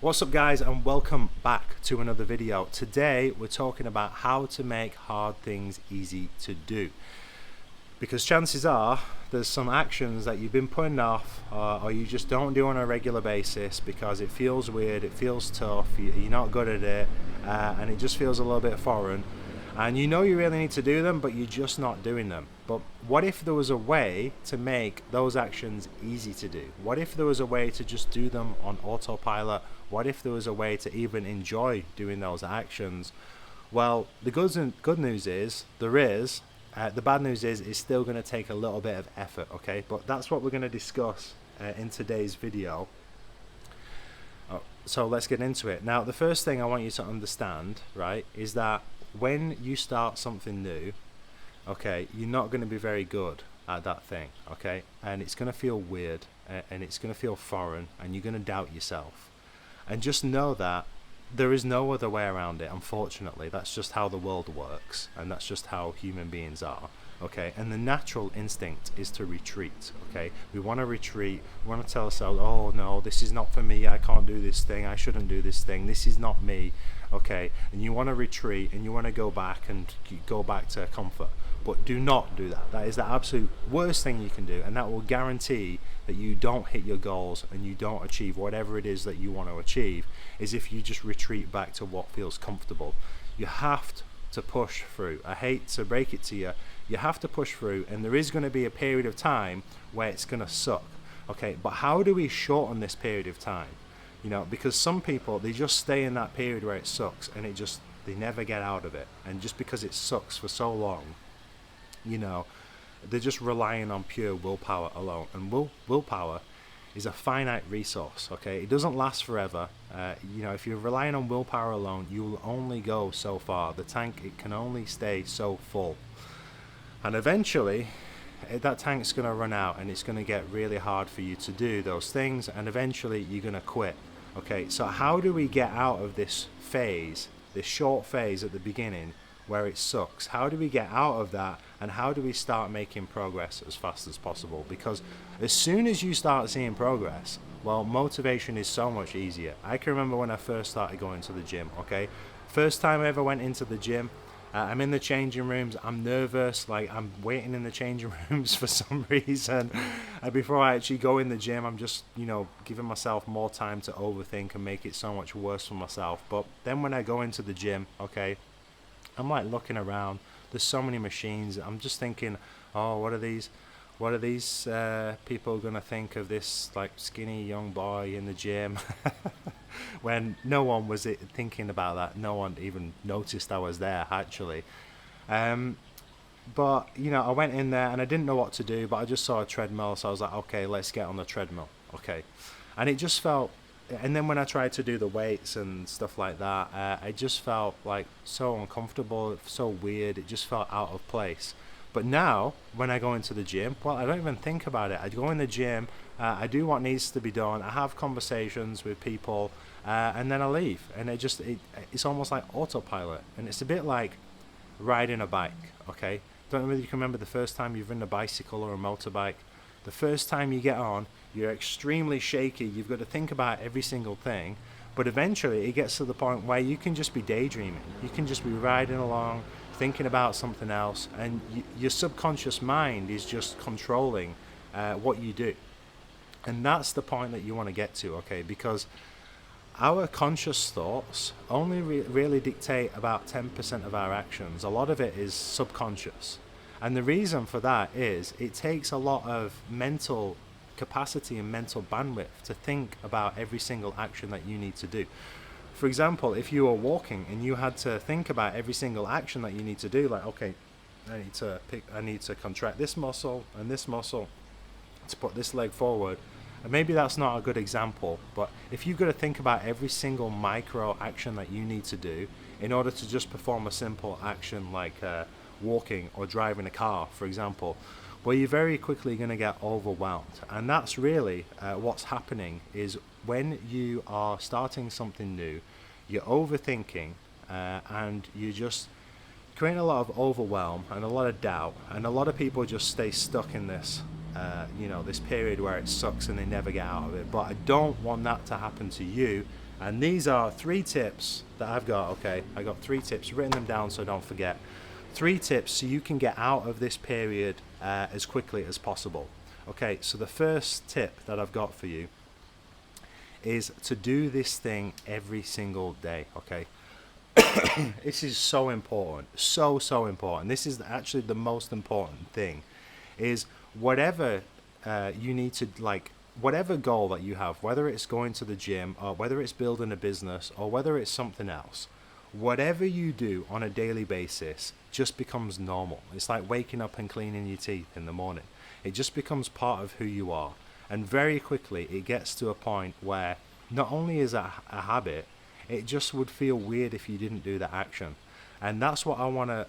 What's up guys, and welcome back to another video. Today we're talking about how to make hard things easy to do, because chances are there's some actions that you've been putting off or you just don't do on a regular basis because it feels weird, it feels tough, you're not good at it, and it just feels a little bit foreign, and you know you really need to do them but you're just not doing them. But what if there was a way to make those actions easy to do? What if there was a way to just do them on autopilot? What if there was a way to even enjoy doing those actions? Well, the good news is there is. The bad news is it's still going to take a little bit of effort, okay? But that's what we're going to discuss in today's video. So let's get into it. Now, the first thing I want you to understand, right, is that when you start something new, okay, you're not going to be very good at that thing, okay? And it's going to feel weird and it's going to feel foreign and you're going to doubt yourself. And just know that there is no other way around it, unfortunately. That's just how the world works, and that's just how human beings are, okay? And the natural instinct is to retreat, okay? We want to retreat. We want to tell ourselves, oh no, this is not for me, I can't do this thing, I shouldn't do this thing, this is not me, okay? And you want to retreat and you want to go back to comfort. But do not do that. That is the absolute worst thing you can do, and that will guarantee that you don't hit your goals and you don't achieve whatever it is that you want to achieve, is if you just retreat back to what feels comfortable. You have to push through. I hate to break it to you, you have to push through, and there is going to be a period of time where it's going to suck, okay? But how do we shorten this period of time? You know, because some people, they just stay in that period where it sucks and they never get out of it, and just because it sucks for so long, you know, they're just relying on pure willpower alone, and willpower is a finite resource, okay? It doesn't last forever. You know, if you're relying on willpower alone, you will only go so far. The tank, it can only stay so full, and eventually that tank's going to run out and it's going to get really hard for you to do those things, and eventually you're going to quit, okay? So how do we get out of this phase, this short phase at the beginning where it sucks? How do we get out of that, and how do we start making progress as fast as possible? Because as soon as you start seeing progress, well, motivation is so much easier. I can remember when I first started going to the gym, okay? First time I ever went into the gym, I'm in the changing rooms, I'm nervous, like I'm waiting in the changing rooms for some reason, and before I actually go in the gym, I'm just, you know, giving myself more time to overthink and make it so much worse for myself. But then when I go into the gym, okay, I'm like looking around, there's so many machines, I'm just thinking, oh, what are these people gonna think of this like skinny young boy in the gym? When no one was thinking about that, no one even noticed I was there actually. But you know, I went in there and I didn't know what to do, but I just saw a treadmill, so I was like, okay, let's get on the treadmill, okay? And it just felt, and then when I tried to do the weights and stuff like that, I just felt like so uncomfortable, so weird, it just felt out of place. But now, when I go into the gym, well, I don't even think about it. I go in the gym, I do what needs to be done, I have conversations with people, and then I leave. And it's almost like autopilot. And it's a bit like riding a bike, okay? Don't know whether you can remember the first time you've ridden a bicycle or a motorbike. The first time you get on, you're extremely shaky, you've got to think about every single thing, but eventually it gets to the point where you can just be daydreaming, you can just be riding along, thinking about something else, and your subconscious mind is just controlling what you do. And that's the point that you want to get to, okay? Because our conscious thoughts only really dictate about 10% of our actions. A lot of it is subconscious. And the reason for that is it takes a lot of mental capacity and mental bandwidth to think about every single action that you need to do. For example, if you were walking and you had to think about every single action that you need to do, like, okay, I need to contract this muscle and this muscle to put this leg forward. And maybe that's not a good example, but if you've got to think about every single micro action that you need to do in order to just perform a simple action like walking or driving a car, for example, well, you're very quickly going to get overwhelmed. And that's really what's happening, is when you are starting something new, you're overthinking and you just creating a lot of overwhelm and a lot of doubt, and a lot of people just stay stuck in this this period where it sucks and they never get out of it. But I don't want that to happen to you, And these are 3 tips that I've got. Okay, I got 3 tips, written them down so I don't forget. 3 tips so you can get out of this period as quickly as possible. Okay, so the first tip that I've got for you is to do this thing every single day. Okay, this is so important, so important. This is actually the most important thing. Is whatever you need to, like, whatever goal that you have, whether it's going to the gym or whether it's building a business or whether it's something else, whatever you do on a daily basis just becomes normal. It's like waking up and cleaning your teeth in the morning. It just becomes part of who you are. And very quickly it gets to a point where not only is that a habit, it just would feel weird if you didn't do that action. And that's what I want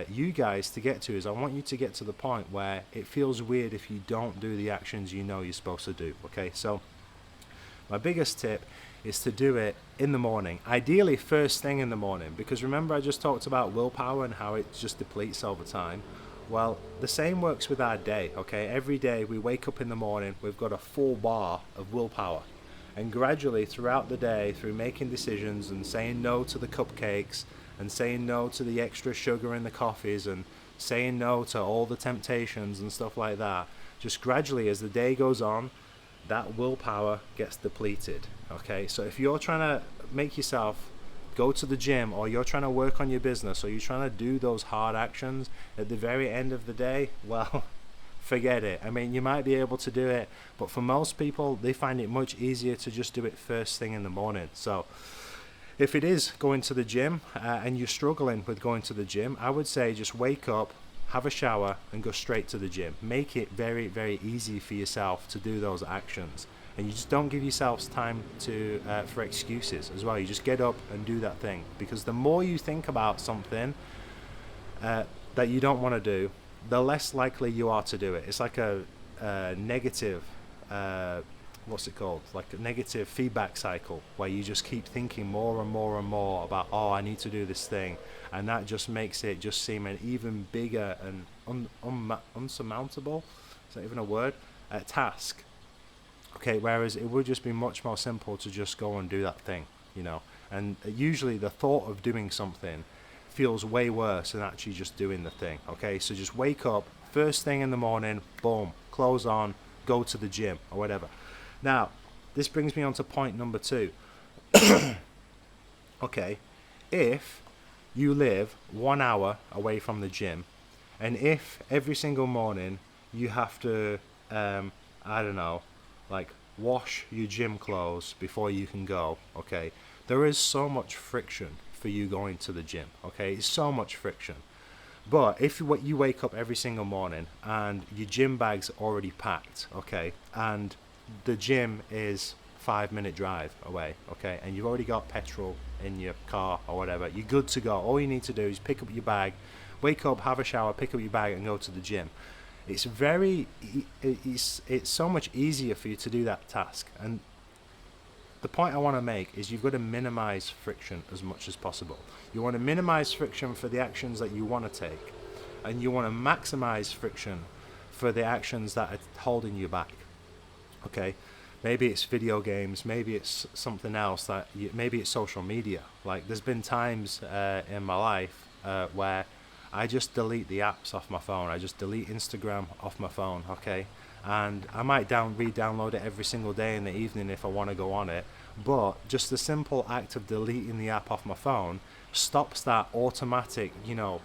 you guys to get to, is I want you to get to the point where it feels weird if you don't do the actions you know you're supposed to do. Okay, so my biggest tip is to do it in the morning, ideally first thing in the morning, because remember I just talked about willpower and how it just depletes over time. Well, the same works with our day. Okay, every day we wake up in the morning, we've got a full bar of willpower, and gradually throughout the day, through making decisions and saying no to the cupcakes and saying no to the extra sugar in the coffees and saying no to all the temptations and stuff like that, just gradually as the day goes on, that willpower gets depleted. Okay, so if you're trying to make yourself go to the gym, or you're trying to work on your business, or you're trying to do those hard actions at the very end of the day, well, forget it. I mean, you might be able to do it, but for most people, they find it much easier to just do it first thing in the morning. So if it is going to the gym and you're struggling with going to the gym, I would say just wake up, have a shower, and go straight to the gym. Make it very, very easy for yourself to do those actions. And you just don't give yourselves time to for excuses as well. You just get up and do that thing. Because the more you think about something that you don't want to do, the less likely you are to do it. It's like a negative, what's it called? Like a negative feedback cycle, where you just keep thinking more and more and more about, oh, I need to do this thing. And that just makes it just seem an even bigger and unsurmountable, is that even a word? Task. Okay, whereas it would just be much more simple to just go and do that thing, you know. And usually the thought of doing something feels way worse than actually just doing the thing. Okay, so just wake up, first thing in the morning, boom, clothes on, go to the gym or whatever. Now, this brings me on to point number 2. Okay, if you live 1 hour away from the gym, and if every single morning you have to, I don't know, like wash your gym clothes before you can go, okay, there is so much friction for you going to the gym. Okay, it's so much friction. But if you wake up every single morning and your gym bag's already packed, okay, and the gym is 5-minute drive away, okay, and you've already got petrol in your car or whatever, you're good to go. All you need to do is pick up your bag, wake up, have a shower, pick up your bag, and go to the gym. It's so much easier for you to do that task. And the point I want to make is you've got to minimize friction as much as possible. You want to minimize friction for the actions that you want to take, and you want to maximize friction for the actions that are holding you back. Okay, maybe it's video games, maybe it's something else, maybe it's social media. Like, there's been times in my life where I just delete the apps off my phone. I just delete Instagram off my phone, okay? And I might re-download it every single day in the evening if I want to go on it. But just the simple act of deleting the app off my phone stops that automatic,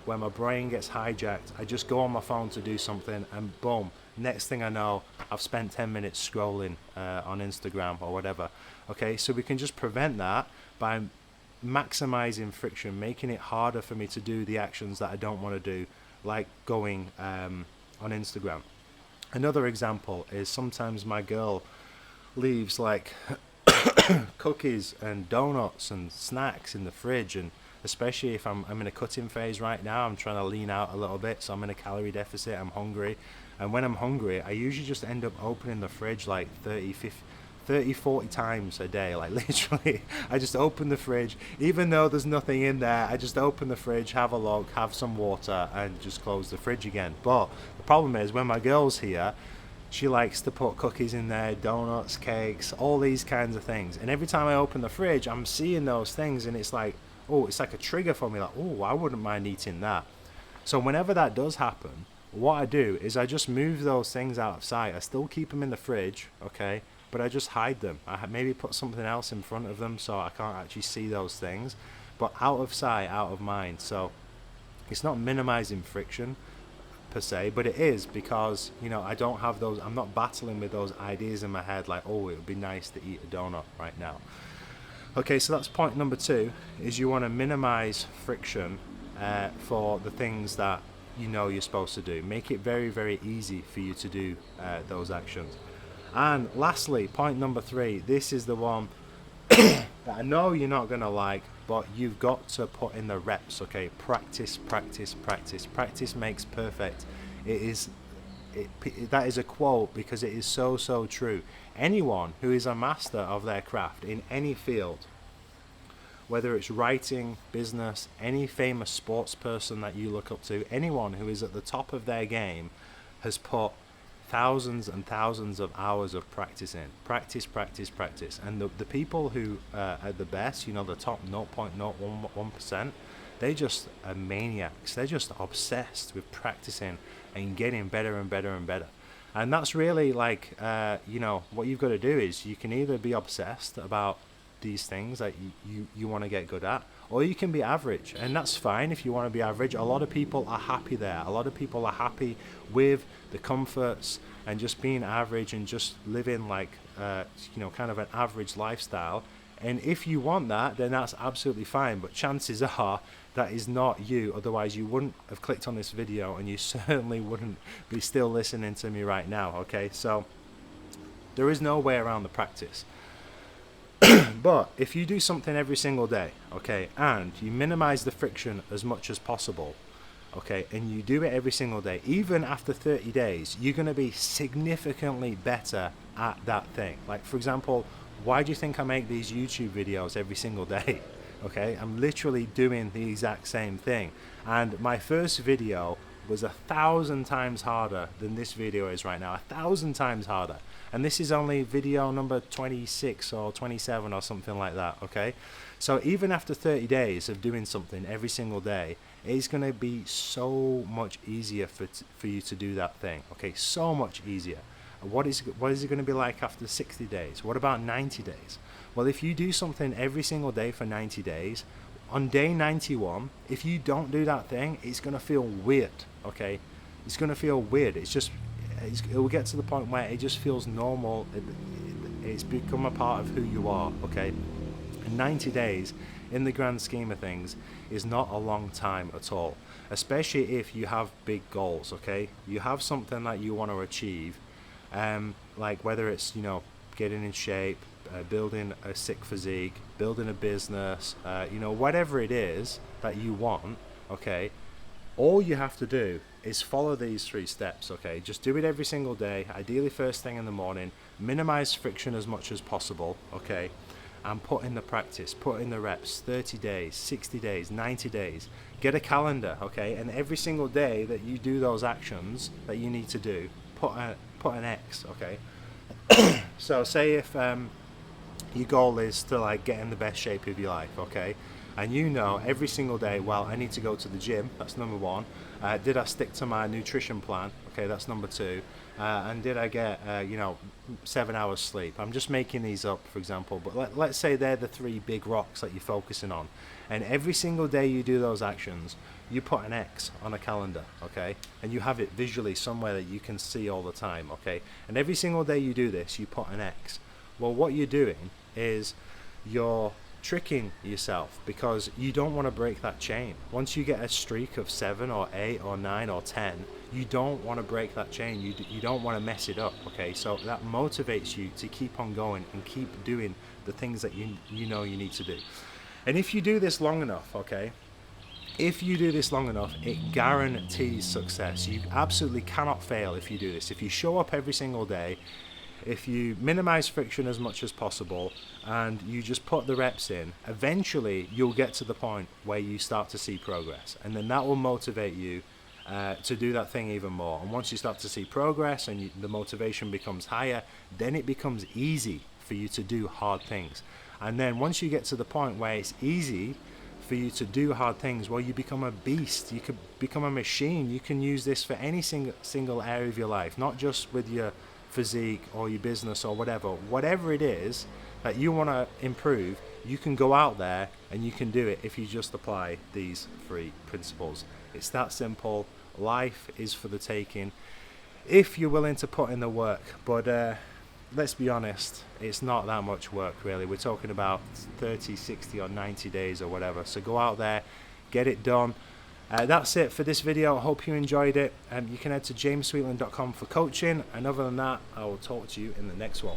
when my brain gets hijacked, I just go on my phone to do something, and boom, next thing I know, I've spent 10 minutes scrolling on Instagram or whatever. Okay, so we can just prevent that by maximizing friction, making it harder for me to do the actions that I don't want to do, like going on Instagram. Another example is sometimes my girl leaves like cookies and donuts and snacks in the fridge, and especially if I'm in a cutting phase right now, I'm trying to lean out a little bit, so I'm in a calorie deficit, I'm hungry, and when I'm hungry I usually just end up opening the fridge like 40 times a day. Like, literally, I just open the fridge, even though there's nothing in there, I just open the fridge, have a look, have some water, and just close the fridge again. But the problem is, when my girl's here, She likes to put cookies in there, donuts, cakes, all these kinds of things. And every time I open the fridge, I'm seeing those things, and it's like, oh, it's like a trigger for me. Like, oh, I wouldn't mind eating that. So whenever that does happen, what I do is I just move those things out of sight. I still keep them in the fridge, okay, but I just hide them. I maybe put something else in front of them so I can't actually see those things. But out of sight, out of mind. So it's not minimizing friction per se, but it is because, you know, I don't have those, I'm not battling with those ideas in my head like, oh, it would be nice to eat a donut right now. Okay, so that's point number 2, is you want to minimize friction for the things that you know you're supposed to do. Make it very, very easy for you to do those actions. And lastly, point number 3, this is the one that I know you're not going to like, but you've got to put in the reps, okay? Practice, practice, practice. Practice makes perfect. That is a quote because it is so, so true. Anyone who is a master of their craft in any field, whether it's writing, business, any famous sports person that you look up to, anyone who is at the top of their game has put thousands and thousands of hours of practice in. Practice, practice, practice. And the people who are the best, you know, the top 0.01%, they just are maniacs. They're just obsessed with practicing and getting better and better and better. And that's really like, you know, what you've got to do is you can either be obsessed about these things that you want to get good at, or you can be average, and that's fine if you want to be average. A lot of people are happy there. A lot of people are happy with the comforts and just being average and just living like you know, kind of an average lifestyle. And if you want that, then that's absolutely fine, but chances are that is not you. Otherwise you wouldn't have clicked on this video, and you certainly wouldn't be still listening to me right now. Okay, so there is no way around the practice. But if you do something every single day, okay, and you minimize the friction as much as possible, okay, and you do it every single day, even after 30 days, you're going to be significantly better at that thing. Like, for example, why do you think I make these YouTube videos every single day? Okay, I'm literally doing the exact same thing. And my first video was 1,000 times harder than this video is right now. 1,000 times harder. And this is only video number 26 or 27 or something like that, okay? So even after 30 days of doing something every single day, it's going to be so much easier for you to do that thing, okay? So much easier. What is it going to be like after 60 days? What about 90 days? Well, if you do something every single day for 90 days, on day 91, if you don't do that thing, it's going to feel weird, okay? It's going to feel weird. It will get to the point where it just feels normal. It's become a part of who you are, okay? And 90 days, in the grand scheme of things, is not a long time at all, especially if you have big goals, okay? You have something that you want to achieve, like whether it's, you know, getting in shape, building a sick physique, building a business, you know, whatever it is that you want, okay? All you have to do is follow these 3 steps, okay? Just do it every single day, ideally first thing in the morning, minimize friction as much as possible, okay? And put in the practice, put in the reps, 30 days, 60 days, 90 days. Get a calendar, okay? And every single day that you do those actions that you need to do, put an X, okay? So say if your goal is to like get in the best shape of your life, okay? And you know every single day, well, I need to go to the gym, that's number 1. Did I stick to my nutrition plan? Okay, that's number 2. And did I get, you know, 7 hours sleep? I'm just making these up, for example, but let's say they're the 3 big rocks that you're focusing on. And every single day you do those actions, you put an X on a calendar, okay? And you have it visually somewhere that you can see all the time, okay? And every single day you do this, you put an X. Well, what you're doing is you're tricking yourself, because you don't want to break that chain. Once you get a streak of 7 or 8 or 9 or 10, you don't want to break that chain. You don't want to mess it up, okay? So that motivates you to keep on going and keep doing the things that you know you need to do. And if you do this long enough, okay, if you do this long enough, it guarantees success. You absolutely cannot fail if you do this. If you show up every single day, if you minimize friction as much as possible, and you just put the reps in, eventually you'll get to the point where you start to see progress, and then that will motivate you to do that thing even more. And once you start to see progress and the motivation becomes higher, then it becomes easy for you to do hard things. And then once you get to the point where it's easy for you to do hard things, well, you become a beast. You could become a machine. You can use this for any single area of your life, not just with your physique or your business or whatever it is that you want to improve. You can go out there and you can do it if you just apply these 3 principles. It's that simple. Life is for the taking if you're willing to put in the work. But let's be honest, it's not that much work really. We're talking about 30, 60 or 90 days or whatever. So go out there, get it done. That's it for this video. I hope you enjoyed it. You can head to jamessweetland.com for coaching. And other than that, I will talk to you in the next one.